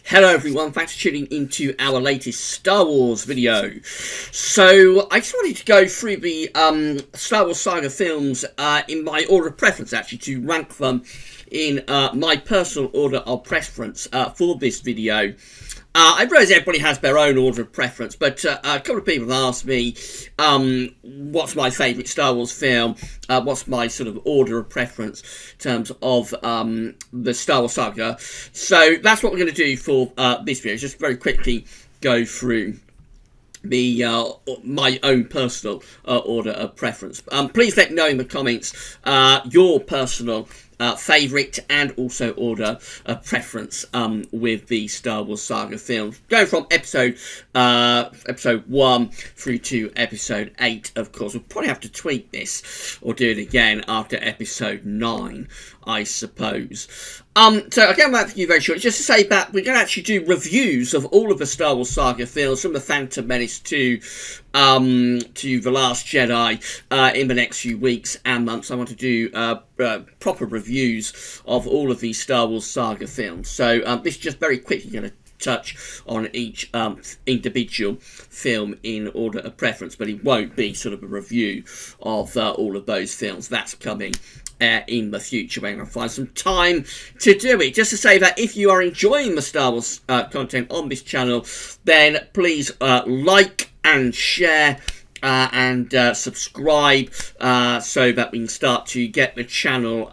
Hello everyone, thanks for tuning into our latest Star Wars video. So, I just wanted to go through the Star Wars Saga films in my order of preference, actually, to rank them in my personal order of preference for this video. I realise everybody has their own order of preference, but a couple of people have asked me what's my favourite Star Wars film, what's my sort of order of preference in terms of the Star Wars Saga. So that's what we're going to do for this video, just very quickly go through the my own personal order of preference. Please let me know in the comments your personal favourite and also order of preference with the Star Wars Saga films, going from episode 1 through to episode 8. Of course, we'll probably have to tweak this or do it again after episode 9, I suppose. So I'll get back to you very shortly, just to say that we're going to actually do reviews of all of the Star Wars Saga films, from The Phantom Menace to The Last Jedi, in the next few weeks and months. I want to do proper reviews of all of these Star Wars Saga films. So this is just very quickly going to touch on each individual film in order of preference, but it won't be sort of a review of all of those films. That's coming in the future when I find some time to do it. Just to say that if you are enjoying the Star Wars content on this channel, then please like and share and subscribe so that we can start to get the channel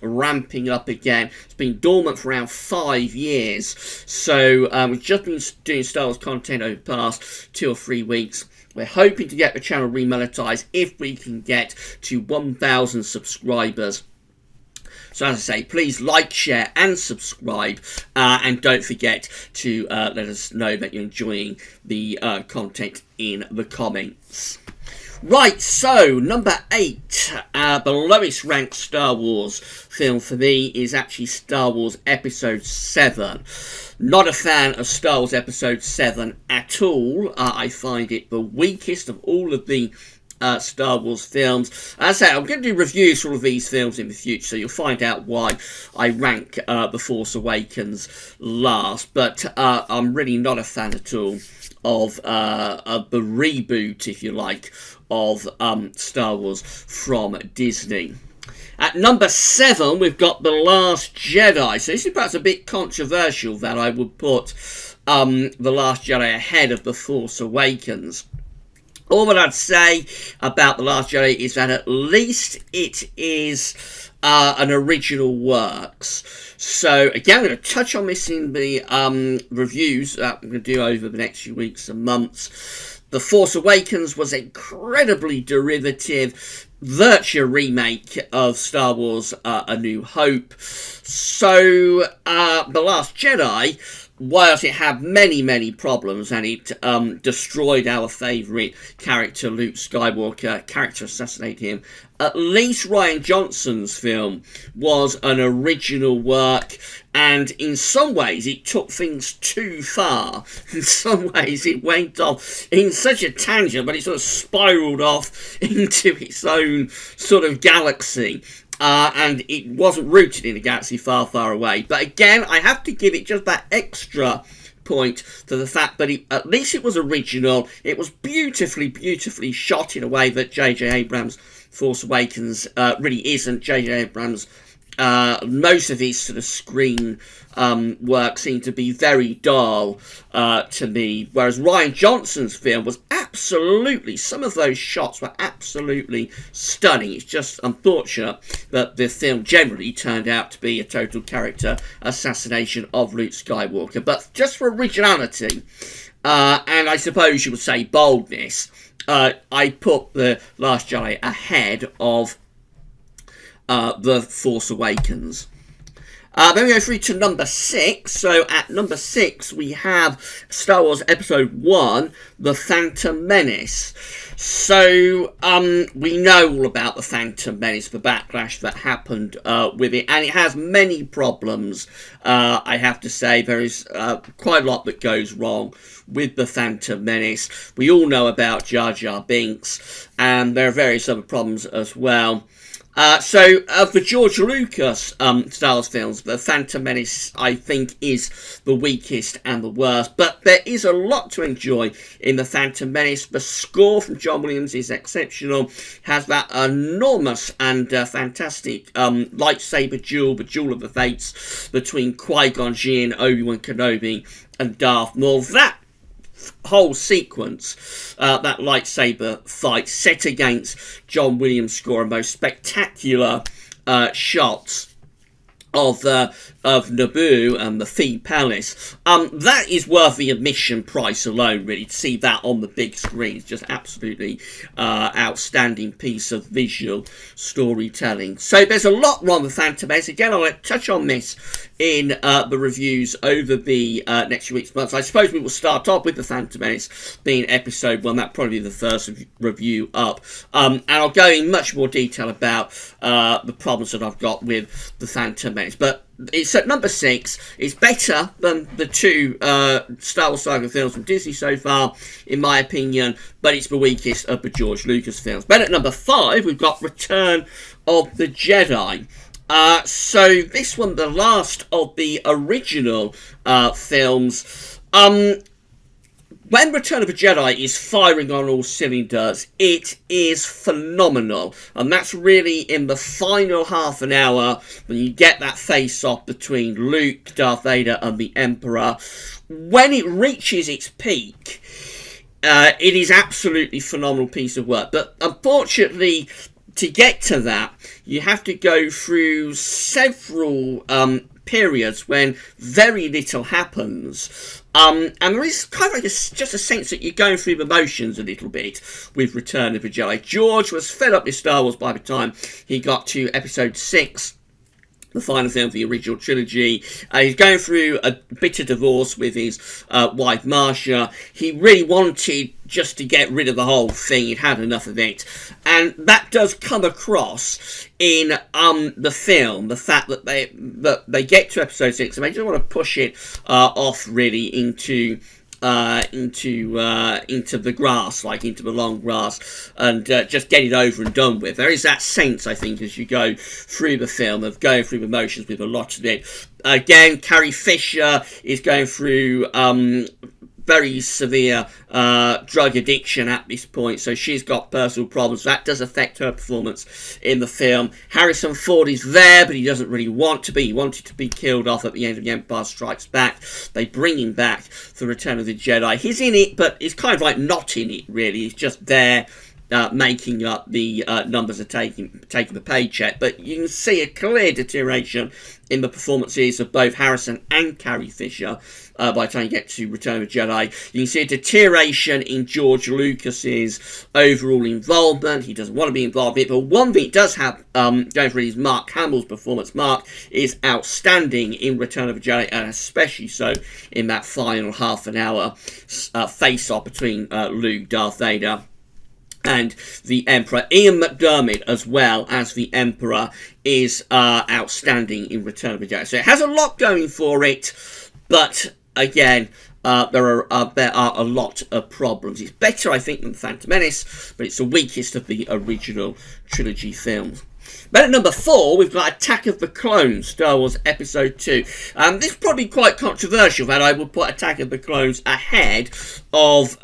ramping up again. It's been dormant for around 5 years, so we've just been doing Star Wars content over the past 2 or 3 weeks. We're hoping to get the channel remonetized if we can get to 1,000 subscribers. So as I say, please like, share and subscribe, and don't forget to let us know that you're enjoying the content in the comments. Right, so number 8, the lowest ranked Star Wars film for me is actually Star Wars Episode 7. Not a fan of Star Wars Episode 7 at all. I find it the weakest of all of the Star Wars films. As I say, I'm going to do reviews for all of these films in the future, so you'll find out why I rank The Force Awakens last. But I'm really not a fan at all of the reboot, if you like, of Star Wars from Disney. At number 7, we've got The Last Jedi. So this is perhaps a bit controversial that I would put The Last Jedi ahead of The Force Awakens. All that I'd say about The Last Jedi is that at least it is an original works. So again, I'm going to touch on this in the reviews that I'm going to do over the next few weeks and months. The Force Awakens was incredibly derivative, virtual remake of Star Wars A New Hope. So The Last Jedi, whilst it had many, many problems and it destroyed our favourite character, Luke Skywalker, character assassinated him, at least Rian Johnson's film was an original work, and in some ways it took things too far. In some ways it went off in such a tangent, but it sort of spiralled off into its own sort of galaxy. And it wasn't rooted in a galaxy far, far away. But again, I have to give it just that extra point to the fact that at least it was original. It was beautifully, beautifully shot in a way that J.J. Abrams' Force Awakens really isn't. J.J. Abrams, most of his sort of screen work seemed to be very dull to me, whereas Rian Johnson's film was absolutely, some of those shots were absolutely stunning. It's just unfortunate that the film generally turned out to be a total character assassination of Luke Skywalker. But just for originality, and I suppose you would say boldness, I put The Last Jedi ahead of The Force Awakens. Then we go through to number 6. So at number 6 we have Star Wars Episode 1, The Phantom Menace. So we know all about The Phantom Menace, the backlash that happened with it, and it has many problems. I have to say there is quite a lot that goes wrong with The Phantom Menace. We all know about Jar Jar Binks, and there are various other problems as well. So of the George Lucas Star Wars films, The Phantom Menace, I think, is the weakest and the worst. But there is a lot to enjoy in The Phantom Menace. The score from John Williams is exceptional. Has that enormous and fantastic lightsaber duel, the Duel of the Fates, between Qui-Gon Jinn, Obi-Wan Kenobi, and Darth Maul. That whole sequence, that lightsaber fight set against John Williams' score, and most spectacular shots of Naboo and the Phi Palace, that is worth the admission price alone, really, to see that on the big screen. It's just absolutely outstanding piece of visual storytelling. So there's a lot wrong with Phantom Menace. Again, I'll touch on this in the reviews over the next few weeks. But I suppose we will start off with The Phantom Menace being episode 1. That'll probably be the first review up. And I'll go in much more detail about the problems that I've got with The Phantom Menace. But it's at number 6. It's better than the 2 Star Wars Saga films from Disney so far, in my opinion, but it's the weakest of the George Lucas films. Then at number 5, we've got Return of the Jedi. So this one, the last of the original films. When Return of the Jedi is firing on all cylinders, it is phenomenal. And that's really in the final half an hour, when you get that face-off between Luke, Darth Vader, and the Emperor. When it reaches its peak, it is absolutely phenomenal piece of work. But unfortunately, to get to that, you have to go through several periods when very little happens. And there is kind of like just a sense that you're going through the motions a little bit with Return of the Jedi. George was fed up with Star Wars by the time he got to episode 6. The final film of the original trilogy. He's going through a bitter divorce with his wife Marcia. He really wanted just to get rid of the whole thing. He'd had enough of it. And that does come across in the film. The fact that they get to episode 6 and they just want to push it off really into the grass, like into the long grass, and just get it over and done with. There is that sense, I think, as you go through the film, of going through the motions with a lot of it. Again, Carrie Fisher is going through very severe drug addiction at this point, so she's got personal problems. That does affect her performance in the film. Harrison Ford is there, but he doesn't really want to be. He wanted to be killed off at the end of The Empire Strikes Back. They bring him back for Return of the Jedi. He's in it, but he's kind of like not in it, really. He's just there making up the numbers of taking the paycheck. But you can see a clear deterioration in the performances of both Harrison and Carrie Fisher by the time you get to Return of the Jedi. You can see a deterioration in George Lucas's overall involvement. He doesn't want to be involved in it, but one thing it does have going for it is Mark Hamill's performance. Mark is outstanding in Return of the Jedi, and especially so in that final half an hour face-off between Luke, Darth Vader, and the Emperor. Ian McDiarmid, as well as the Emperor, is outstanding in Return of the Jedi. So it has a lot going for it, but again, there are a lot of problems. It's better, I think, than The Phantom Menace, but it's the weakest of the original trilogy films. But at number 4, we've got Attack of the Clones, Star Wars Episode 2. This is probably quite controversial, that I would put Attack of the Clones ahead of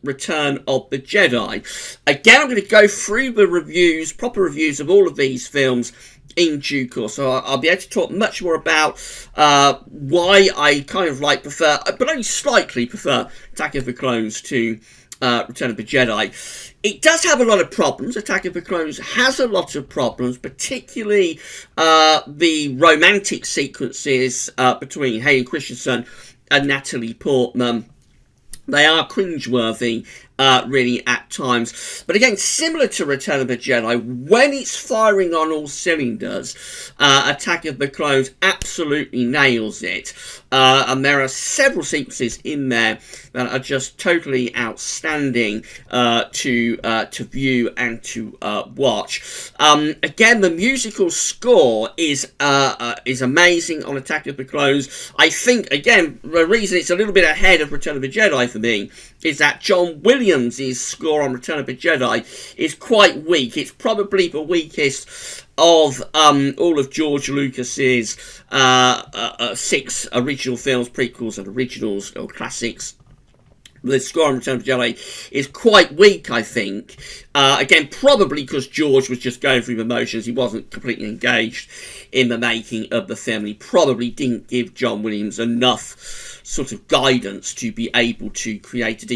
Return of the Jedi. Again, I'm going to go through the reviews, proper reviews of all of these films in due course, so I'll be able to talk much more about why I kind of like prefer, but only slightly prefer, Attack of the Clones to Return of the Jedi. It does have a lot of problems. Attack of the Clones has a lot of problems, particularly the romantic sequences between Hayden Christensen and Natalie Portman. They are cringeworthy, really, at times. But again, similar to Return of the Jedi, when it's firing on all cylinders, Attack of the Clones absolutely nails it. And there are several sequences in there that are just totally outstanding to view and to watch. Again, the musical score is amazing on Attack of the Clones. I think, again, the reason it's a little bit ahead of Return of the Jedi for me is that John Williams Williams' score on Return of the Jedi is quite weak. It's probably the weakest of all of George Lucas's 6 original films, prequels and originals or classics. The score on Return of the Jedi is quite weak, I think. Again, probably because George was just going through the motions. He wasn't completely engaged in the making of the film. He probably didn't give John Williams enough sort of guidance to be able to create a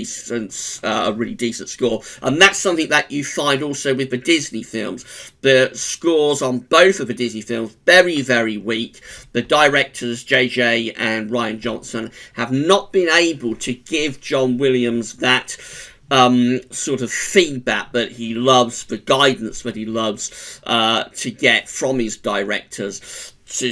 really decent score. And that's something that you find also with the Disney films. The scores on both of the Disney films, very, very weak. The directors, JJ and Rian Johnson, have not been able to give John Williams that sort of feedback that he loves, the guidance that he loves to get from his directors, to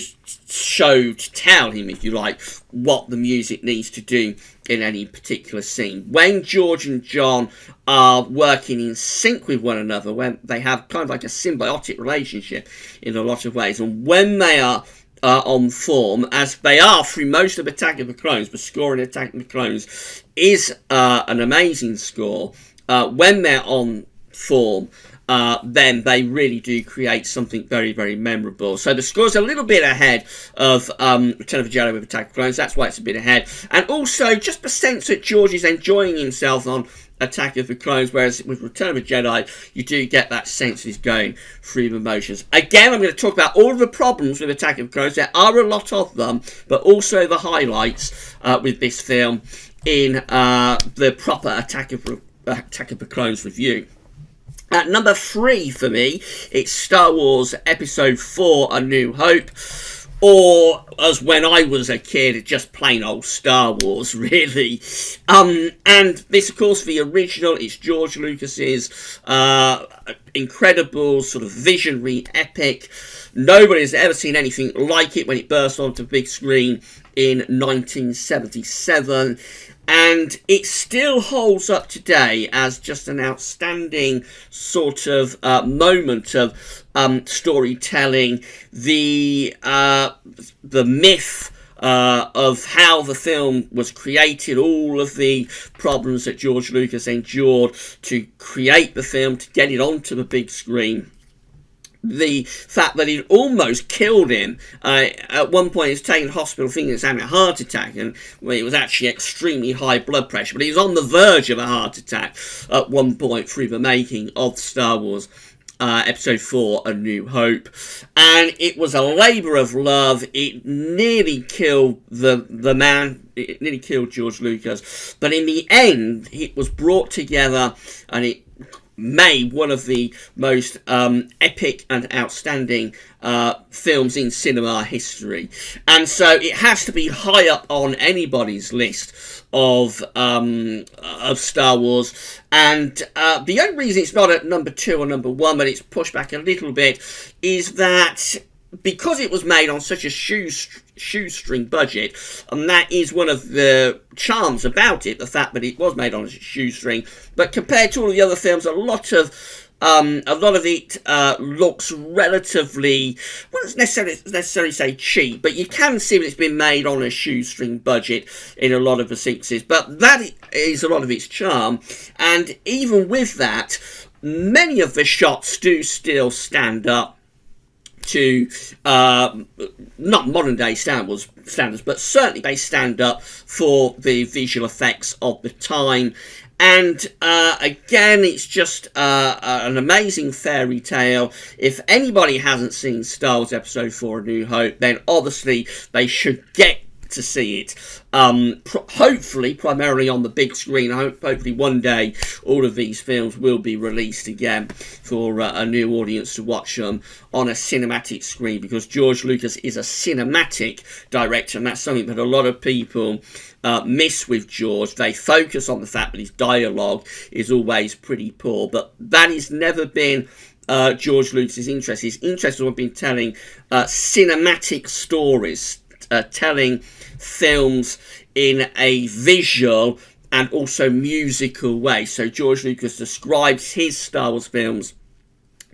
tell him, if you like, what the music needs to do in any particular scene. When George and John are working in sync with one another, when they have kind of like a symbiotic relationship in a lot of ways, and when they are on form, as they are through most of Attack of the Clones, the score in Attack of the Clones is an amazing score. When they're on form, then they really do create something very, very memorable. So the score's a little bit ahead of Return of the Jedi with Attack of the Clones. That's why it's a bit ahead. And also, just the sense that George is enjoying himself on Attack of the Clones, whereas with Return of the Jedi, you do get that sense he's going through the motions. Again, I'm going to talk about all of the problems with Attack of the Clones. There are a lot of them, but also the highlights with this film in the proper Attack of the Clones review. At number 3 for me, it's Star Wars Episode 4, A New Hope, or as when I was a kid, just plain old Star Wars, really. And this, of course, the original, it's George Lucas's incredible sort of visionary epic. Nobody's ever seen anything like it when it burst onto the big screen in 1977. And it still holds up today as just an outstanding sort of moment of storytelling. The myth of how the film was created, all of the problems that George Lucas endured to create the film, to get it onto the big screen. The fact that it almost killed him. At one point, he was taken to hospital thinking he was having a heart attack, and it was actually extremely high blood pressure. But he was on the verge of a heart attack at one point through the making of Star Wars Episode 4, A New Hope. And it was a labour of love. It nearly killed the man. It nearly killed George Lucas. But in the end, it was brought together, and it made one of the most epic and outstanding films in cinema history. And so it has to be high up on anybody's list of Star Wars. And the only reason it's not at number 2 or number 1, but it's pushed back a little bit, is that because it was made on such a shoestring budget, and that is one of the charms about it, the fact that it was made on a shoestring. But compared to all the other films, a lot of it looks relatively, well, not necessarily say cheap, but you can see that it's been made on a shoestring budget in a lot of the sequences. But that is a lot of its charm, and even with that, many of the shots do still stand up to not modern day Star Wars standards, but certainly they stand up for the visual effects of the time. And again, it's just an amazing fairy tale. If anybody hasn't seen Star Wars Episode 4, A New Hope, then obviously they should get to see it. Hopefully, primarily on the big screen. Hopefully one day all of these films will be released again for a new audience to watch them on a cinematic screen, because George Lucas is a cinematic director, and that's something that a lot of people miss with George. They focus on the fact that his dialogue is always pretty poor, but that has never been George Lucas's interest. His interest has been telling cinematic stories, telling films in a visual and also musical way. So George Lucas describes his Star Wars films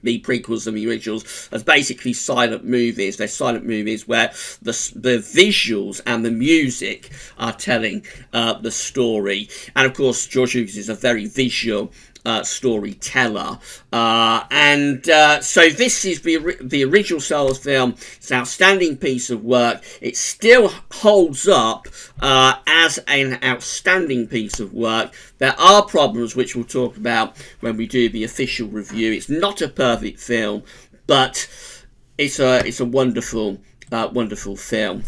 the prequels and the originals as basically silent movies. They're silent movies where the visuals and the music are telling the story. And of course, George Lucas is a very visual storyteller, and so this is the original Star Wars film. It's an outstanding piece of work. It still holds up as an outstanding piece of work. There are problems which we'll talk about when we do the official review. It's not a perfect film, but it's a wonderful wonderful film.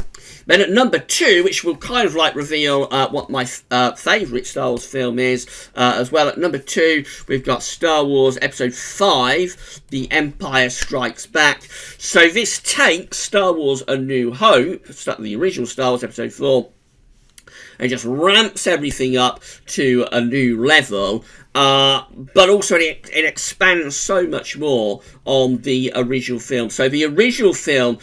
Then at number 2, which will kind of like reveal what my favourite Star Wars film is as well. At number 2, we've got Star Wars Episode 5, The Empire Strikes Back. So this takes Star Wars A New Hope, the original Star Wars Episode 4, and just ramps everything up to a new level. But also it expands so much more on the original film. So the original film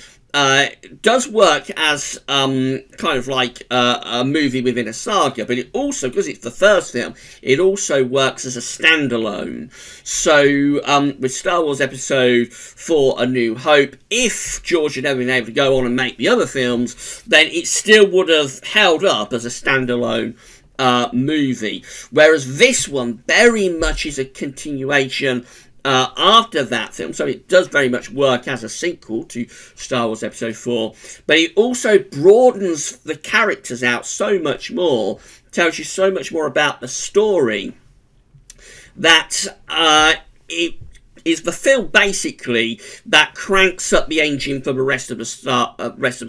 does work as kind of like a movie within a saga, but it also, because it's the first film, it also works as a standalone. So with Star Wars Episode 4 A New Hope, if George had ever been able to go on and make the other films, then it still would have held up as a standalone movie. Whereas this one very much is a continuation after that film, so it does very much work as a sequel to Star Wars Episode 4, but it also broadens the characters out so much more, tells you so much more about the story, that it is the film basically that cranks up the engine for the rest of the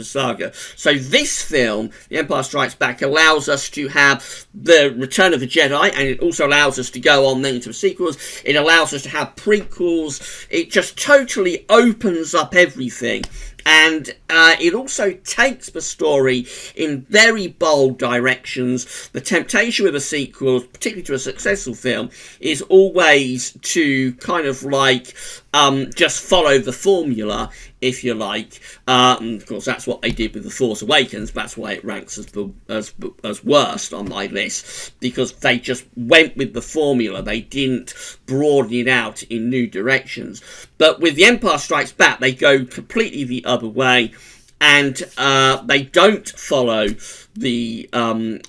saga. So this film, The Empire Strikes Back, allows us to have the Return of the Jedi, and it also allows us to go on then into the sequels. It allows us to have prequels. It just totally opens up everything. And it also takes the story in very bold directions. The temptation with a sequel, particularly to a successful film, is always to kind of like just follow the formula, if you like. And of course, that's what they did with The Force Awakens. That's why it ranks as worst on my list, because they just went with the formula. They didn't broaden it out in new directions. But with The Empire Strikes Back, they go completely the other way, and they don't follow the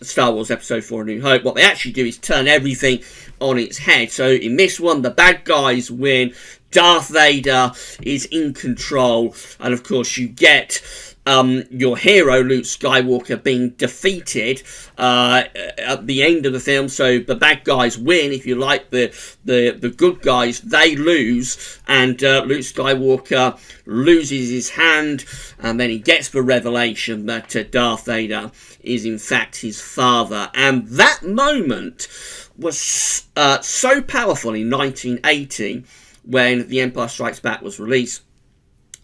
Star Wars Episode 4 A New Hope. What they actually do is turn everything on its head. So in this one, the bad guys win. Darth Vader is in control, and of course you get your hero Luke Skywalker being defeated at the end of the film. So the bad guys win, if you like. The good guys, they lose, and Luke Skywalker loses his hand, and then he gets the revelation that Darth Vader is in fact his father. And that moment was so powerful in 1980 when The Empire Strikes Back was released.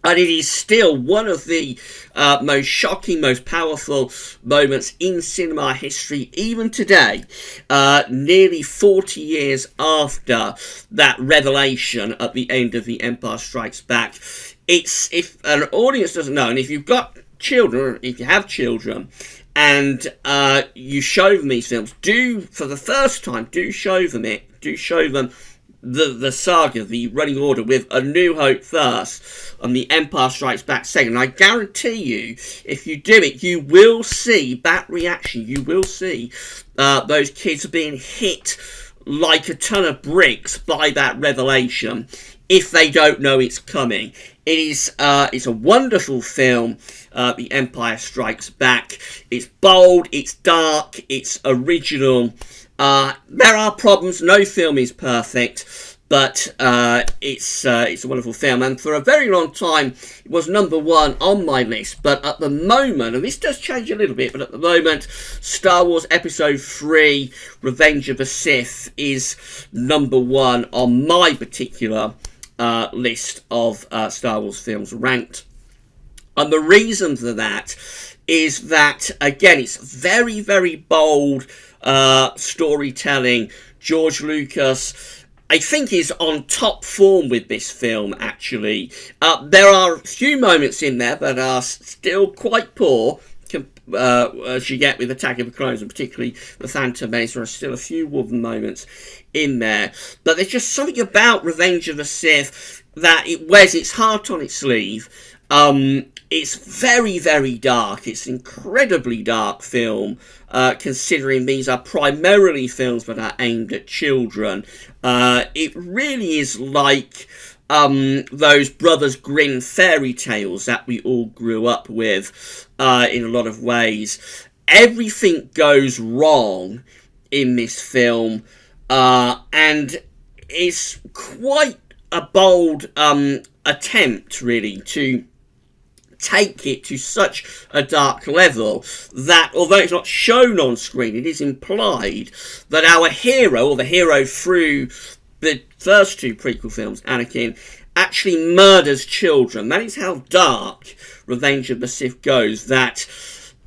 And it is still one of the most shocking, most powerful moments in cinema history, even today, nearly 40 years after that revelation at the end of The Empire Strikes Back. It's, if an audience doesn't know, and if you've got children, if you have children, and you show them these films, for the first time, show them the saga, the running order, with A New Hope first and The Empire Strikes Back second. I guarantee you, if you do it, you will see that reaction. You will see those kids being hit like a ton of bricks by that revelation if they don't know it's coming. It's a wonderful film, The Empire Strikes Back. It's bold, it's dark, it's original. There are problems. No film is perfect, but it's a wonderful film. And for a very long time, it was number 1 on my list. But at the moment, and this does change a little bit, but at the moment, Star Wars Episode 3, Revenge of the Sith, is number 1 on my particular list of Star Wars films ranked. And the reason for that is that, again, it's very, very bold storytelling. George Lucas, I think, is on top form with this film, actually. There are a few moments in there that are still quite poor, as you get with Attack of the Clones, and particularly The Phantom Menace. There are still a few wooden moments in there, but there's just something about Revenge of the Sith. that it wears its heart on its sleeve. It's very, very dark. It's an incredibly dark film, considering these are primarily films that are aimed at children. It really is like those Brothers Grimm fairy tales that we all grew up with in a lot of ways. Everything goes wrong in this film, and it's quite a bold attempt, really, to take it to such a dark level that, although it's not shown on screen, it is implied that our hero, or the hero through the first two prequel films, Anakin, actually murders children. That is how dark Revenge of the Sith goes, that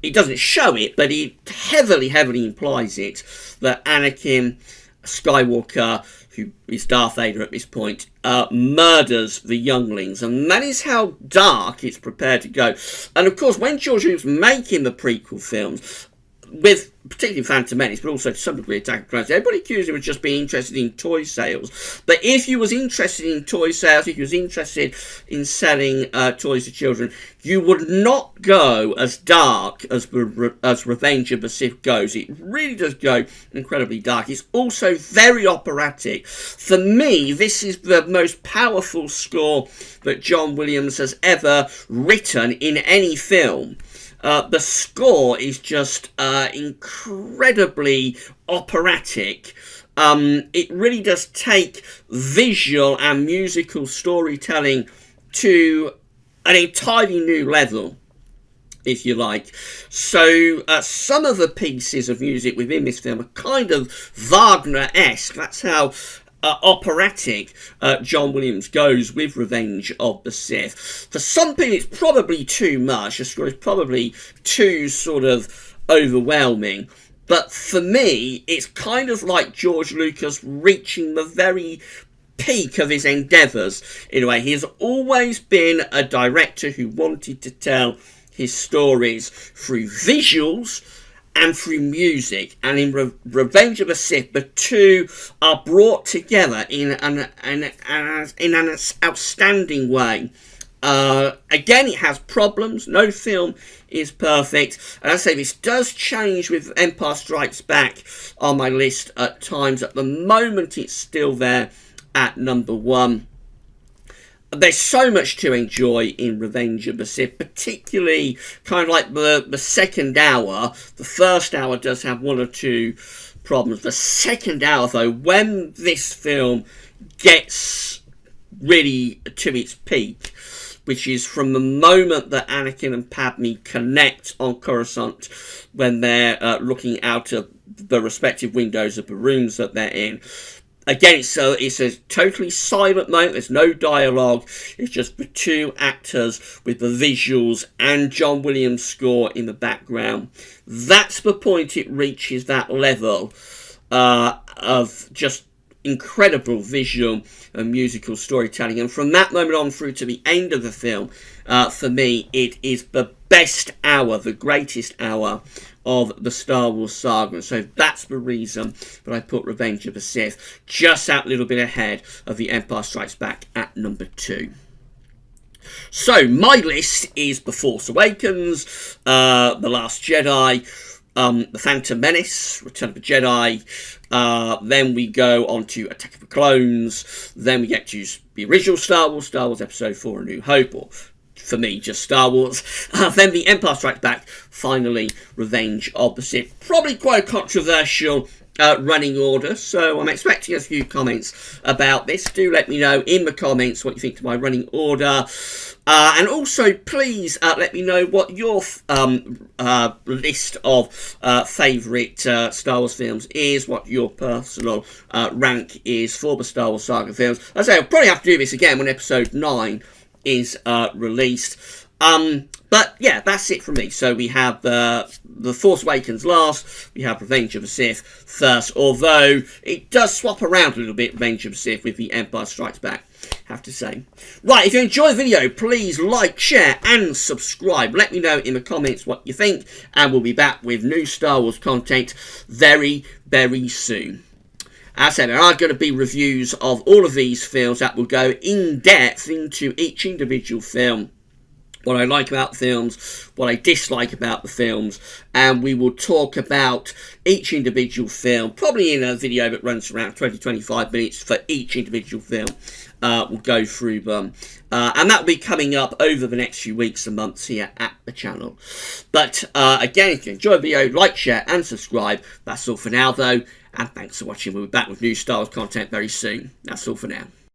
it doesn't show it, but it heavily, heavily implies it, that Anakin Skywalker, who is Darth Vader at this point, murders the younglings. And that is how dark it's prepared to go. And of course, when George Lucas was making the prequel films, with particularly Phantom Menace, but also to some degree Attack of the Clones, everybody accused him of just being interested in toy sales. But if you was interested in toy sales, if you was interested in selling toys to children, you would not go as dark as Revenge of the Sith goes. It really does go incredibly dark. It's also very operatic. For me, this is the most powerful score that John Williams has ever written in any film. The score is just incredibly operatic. It really does take visual and musical storytelling to an entirely new level, if you like. So some of the pieces of music within this film are kind of Wagner-esque. That's how operatic John Williams goes with Revenge of the Sith. For some people, it's probably too much. The score is probably too sort of overwhelming. But for me, it's kind of like George Lucas reaching the very peak of his endeavours. In a way, he has always been a director who wanted to tell his stories through visuals and through music, and in Revenge of the Sith, the two are brought together in an outstanding way. Again, it has problems. No film is perfect. And I say this does change with Empire Strikes Back on my list at times. At the moment, it's still there at number 1. There's so much to enjoy in Revenge of the Sith, particularly kind of like the second hour. The first hour does have one or two problems. The second hour, though, when this film gets really to its peak, which is from the moment that Anakin and Padme connect on Coruscant, when they're looking out of the respective windows of the rooms that they're in. Again, it's a totally silent moment. There's no dialogue. It's just the two actors with the visuals and John Williams' score in the background. That's the point it reaches that level of just incredible visual and musical storytelling. And from that moment on through to the end of the film, for me, it is the best hour, the greatest hour of the Star Wars saga. So that's the reason that I put Revenge of the Sith just that little bit ahead of The Empire Strikes Back at number 2. So my list is The Force Awakens, The Last Jedi, The Phantom Menace, Return of the Jedi, then we go on to Attack of the Clones, then we get to the original Star Wars Episode 4, A New Hope, or for me, just Star Wars. Then The Empire Strikes Back, finally Revenge of the Sith. Probably quite a controversial running order, so I'm expecting a few comments about this. Do let me know in the comments what you think of my running order. And also, please let me know what your list of favourite Star Wars films is, what your personal rank is for the Star Wars Saga films. As I say, I'll probably have to do this again when Episode 9 is released. But yeah, that's it from me. So we have The Force Awakens last, we have Revenge of the Sith first, although it does swap around a little bit, Revenge of the Sith, with The Empire Strikes Back, have to say. Right, if you enjoy the video, please like, share and subscribe. Let me know in the comments what you think, and we'll be back with new Star Wars content very, very soon. As I said, there are going to be reviews of all of these films that will go in depth into each individual film. What I like about the films, what I dislike about the films, and we will talk about each individual film, probably in a video that runs around 20-25 minutes for each individual film. We'll go through them, and that will be coming up over the next few weeks and months here at the channel. But again, if you enjoyed the video, like, share, and subscribe. That's all for now, though, and thanks for watching. We'll be back with new Star Wars content very soon. That's all for now.